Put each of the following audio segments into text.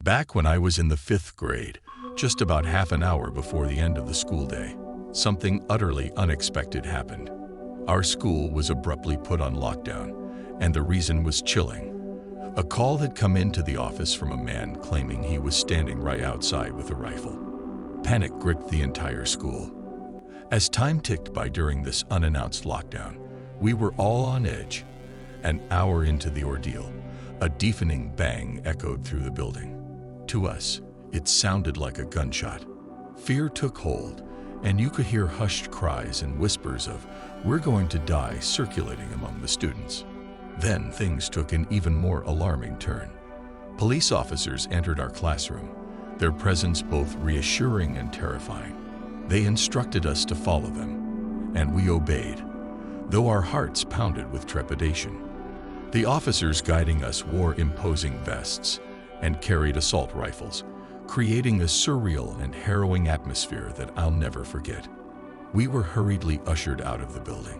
Back when I was in the 5th grade, just about half an hour before the end of the school day, something utterly unexpected happened. Our school was abruptly put on lockdown, and the reason was chilling. A call had come into the office from a man claiming he was standing right outside with a rifle. Panic gripped the entire school. As time ticked by during this unannounced lockdown, we were all on edge. An hour into the ordeal, a deafening bang echoed through the building. To us, it sounded like a gunshot. Fear took hold, and you could hear hushed cries and whispers of, "We're going to die," circulating among the students. Then things took an even more alarming turn. Police officers entered our classroom, their presence both reassuring and terrifying. They instructed us to follow them, and we obeyed, though our hearts pounded with trepidation. The officers guiding us wore imposing vests and carried assault rifles, creating a surreal and harrowing atmosphere that I'll never forget. We were hurriedly ushered out of the building.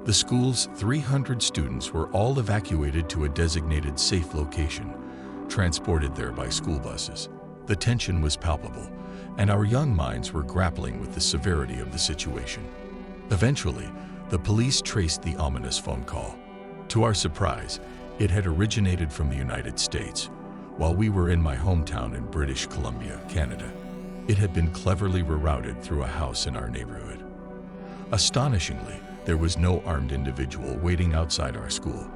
The school's 300 students were all evacuated to a designated safe location, transported there by school buses. The tension was palpable, and our young minds were grappling with the severity of the situation. Eventually, the police traced the ominous phone call. To our surprise, it had originated from the United States, while we were in my hometown in British Columbia, Canada. It had been cleverly rerouted through a house in our neighborhood. Astonishingly, there was no armed individual waiting outside our school.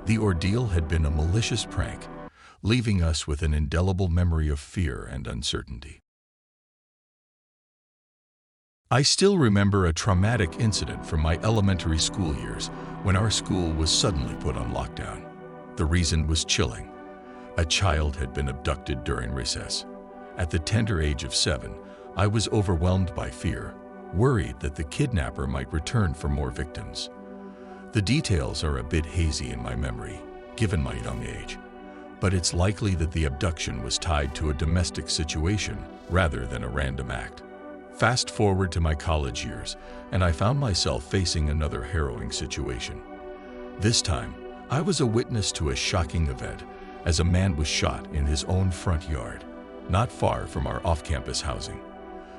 The ordeal had been a malicious prank, leaving us with an indelible memory of fear and uncertainty. I still remember a traumatic incident from my elementary school years when our school was suddenly put on lockdown. The reason was chilling. A child had been abducted during recess. At the tender age of 7, I was overwhelmed by fear, worried that the kidnapper might return for more victims. The details are a bit hazy in my memory, given my young age, but it's likely that the abduction was tied to a domestic situation rather than a random act. Fast forward to my college years, and I found myself facing another harrowing situation. This time, I was a witness to a shocking event as a man was shot in his own front yard, not far from our off-campus housing.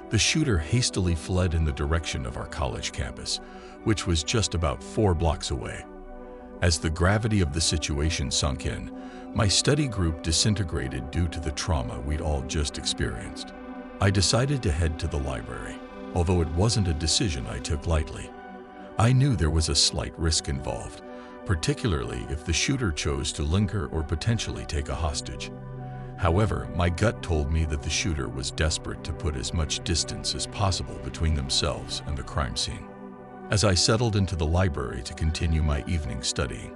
The shooter hastily fled in the direction of our college campus, which was just about 4 blocks away. As the gravity of the situation sunk in, my study group disintegrated due to the trauma we'd all just experienced. I decided to head to the library, although it wasn't a decision I took lightly. I knew there was a slight risk involved, particularly if the shooter chose to linger or potentially take a hostage. However, my gut told me that the shooter was desperate to put as much distance as possible between themselves and the crime scene. As I settled into the library to continue my evening studying,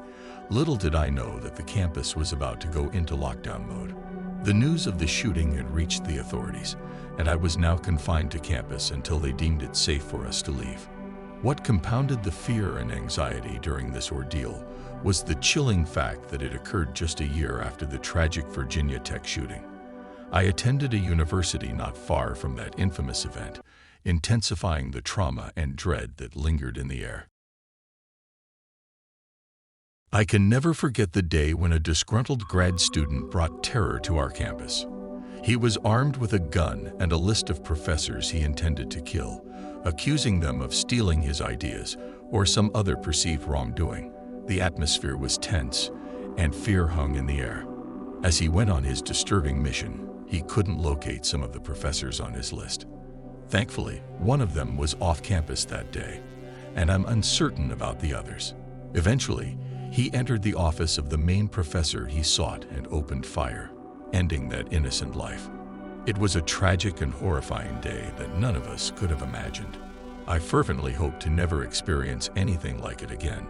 little did I know that the campus was about to go into lockdown mode. The news of the shooting had reached the authorities, and I was now confined to campus until they deemed it safe for us to leave. What compounded the fear and anxiety during this ordeal was the chilling fact that it occurred just a year after the tragic Virginia Tech shooting. I attended a university not far from that infamous event, intensifying the trauma and dread that lingered in the air. I can never forget the day when a disgruntled grad student brought terror to our campus. He was armed with a gun and a list of professors he intended to kill, accusing them of stealing his ideas or some other perceived wrongdoing. The atmosphere was tense, and fear hung in the air. As he went on his disturbing mission, he couldn't locate some of the professors on his list. Thankfully, one of them was off campus that day, and I'm uncertain about the others. Eventually, he entered the office of the main professor he sought and opened fire, ending that innocent life. It was a tragic and horrifying day that none of us could have imagined. I fervently hope to never experience anything like it again,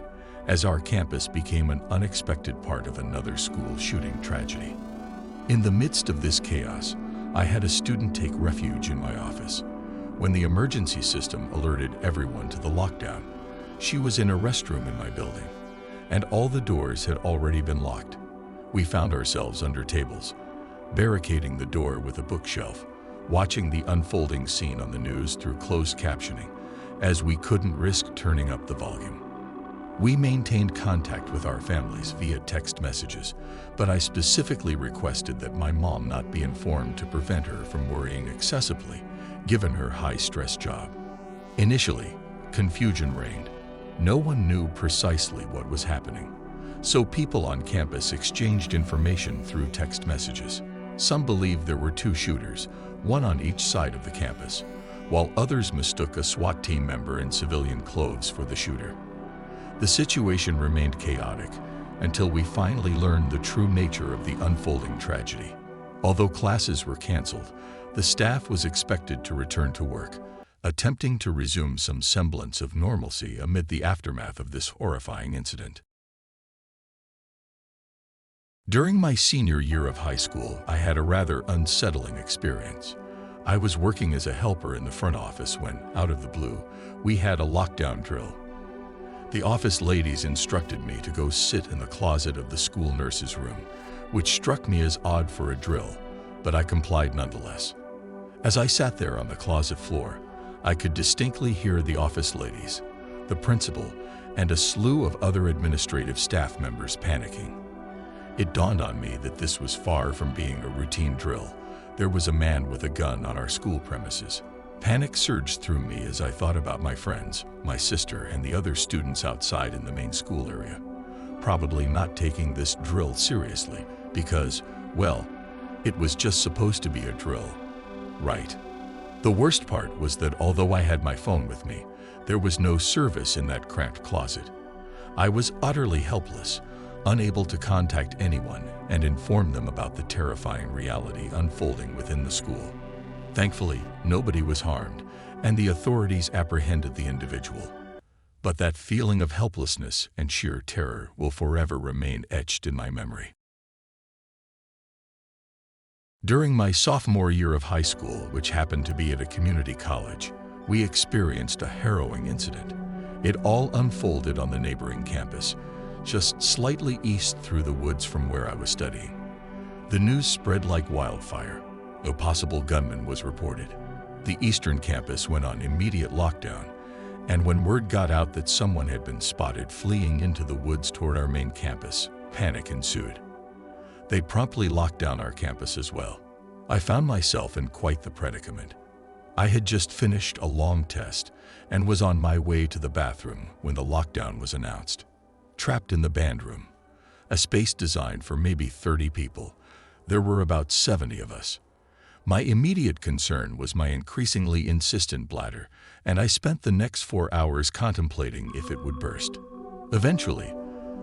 as our campus became an unexpected part of another school shooting tragedy. In the midst of this chaos, I had a student take refuge in my office. When the emergency system alerted everyone to the lockdown, she was in a restroom in my building, and all the doors had already been locked. We found ourselves under tables, barricading the door with a bookshelf, watching the unfolding scene on the news through closed captioning, as we couldn't risk turning up the volume. We maintained contact with our families via text messages, but I specifically requested that my mom not be informed to prevent her from worrying excessively, given her high-stress job. Initially, confusion reigned. No one knew precisely what was happening, so people on campus exchanged information through text messages. Some believed there were two shooters, one on each side of the campus, while others mistook a SWAT team member in civilian clothes for the shooter. The situation remained chaotic until we finally learned the true nature of the unfolding tragedy. Although classes were canceled, the staff was expected to return to work, attempting to resume some semblance of normalcy amid the aftermath of this horrifying incident. During my senior year of high school, I had a rather unsettling experience. I was working as a helper in the front office when, out of the blue, we had a lockdown drill. The office ladies instructed me to go sit in the closet of the school nurse's room, which struck me as odd for a drill, but I complied nonetheless. As I sat there on the closet floor, I could distinctly hear the office ladies, the principal, and a slew of other administrative staff members panicking. It dawned on me that this was far from being a routine drill. There was a man with a gun on our school premises. Panic surged through me as I thought about my friends, my sister, and the other students outside in the main school area, probably not taking this drill seriously because, well, it was just supposed to be a drill, right? The worst part was that although I had my phone with me, there was no service in that cramped closet. I was utterly helpless, unable to contact anyone and inform them about the terrifying reality unfolding within the school. Thankfully, nobody was harmed, and the authorities apprehended the individual. But that feeling of helplessness and sheer terror will forever remain etched in my memory. During my sophomore year of high school, which happened to be at a community college, we experienced a harrowing incident. It all unfolded on the neighboring campus, just slightly east through the woods from where I was studying. The news spread like wildfire. A possible gunman was reported. The eastern campus went on immediate lockdown, and when word got out that someone had been spotted fleeing into the woods toward our main campus, panic ensued. They promptly locked down our campus as well. I found myself in quite the predicament. I had just finished a long test and was on my way to the bathroom when the lockdown was announced. Trapped in the band room, a space designed for maybe 30 people, there were about 70 of us. My immediate concern was my increasingly insistent bladder, and I spent the next 4 hours contemplating if it would burst. Eventually,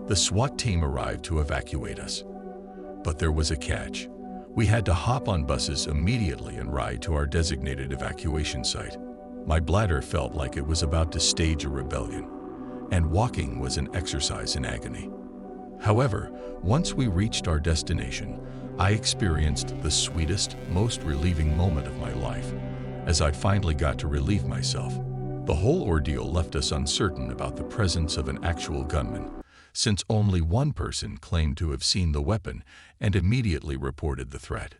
the SWAT team arrived to evacuate us. But there was a catch. We had to hop on buses immediately and ride to our designated evacuation site. My bladder felt like it was about to stage a rebellion, and walking was an exercise in agony. However, once we reached our destination, I experienced the sweetest, most relieving moment of my life, as I finally got to relieve myself. The whole ordeal left us uncertain about the presence of an actual gunman, since only one person claimed to have seen the weapon and immediately reported the threat.